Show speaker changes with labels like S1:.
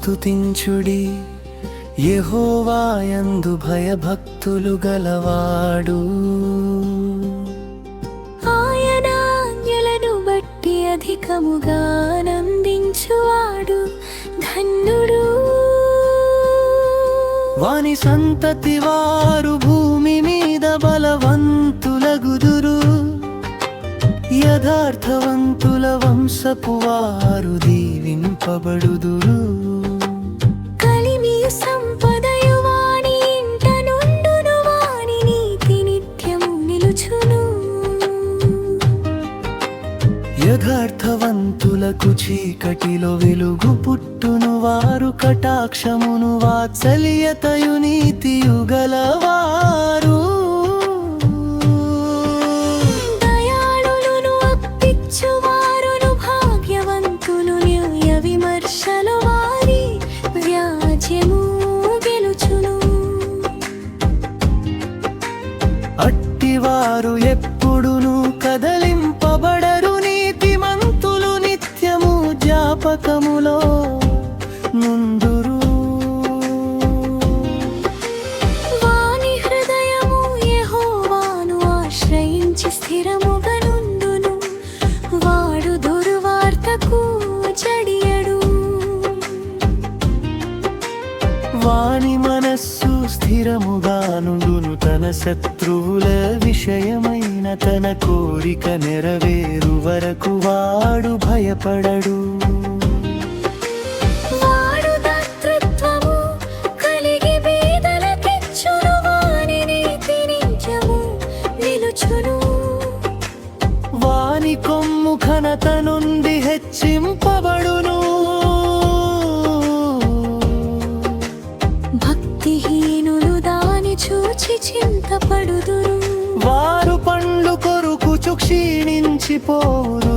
S1: స్తుతించుడి. యెహోవా యందు భయభక్తులు గలవాడు.
S2: ఆయన ఆజ్ఞలను బట్టి అధికముగా ఆనందించువాడు ధన్యుడు.
S1: వాని సంతతి వారు భూమి మీద బలవంతులగుదురు. యథార్థవంతుల వంశపు వారు దీవింపబడుదురు.
S2: కలిమియు సంపదయు వాని ఇంట నుండును, వాని నీతి నిత్యము నిలుచును.
S1: యథార్థవంతులకు చీకటిలో వెలుగు పుట్టును. వారు కటాక్షమును వాత్సల్యతయు నీతియు గలవారు.
S2: దయాళులను అప్పిచ్చువారును భాగ్యవంతులు. న్యాయ విమర్శలు వారి వ్యాజ్యము గెలుచును.
S1: అట్టివారు ఎప్పుడును కదలింపబడరు. నీతిమంతులు నిత్యము జ్ఞాపకములో నుందురు.
S2: వాని హృదయము యెహోవాను ఆశ్రయించి స్థిరముగా నుండును. వాడు దుర్వార్తకు జడియడు.
S1: వాని మనస్సు స్థిరముగా నుండును. తన శత్రువుల విషయమైన తన కోరిక నెరవేరు వరకు వాడు భయపడడు.
S2: వాడు దాతృత్వము కలిగి బీదల తెచ్చును. వాని నీతి నిత్యము నిలుచును.
S1: వాని కొమ్ము ఘనత నుండి హెచ్చింపబడును.
S2: భక్తిహీనులు దాని చూచి చింతపడుదురు.
S1: వారు పండ్లు కొరుకుచు క్షీణించిపోరు.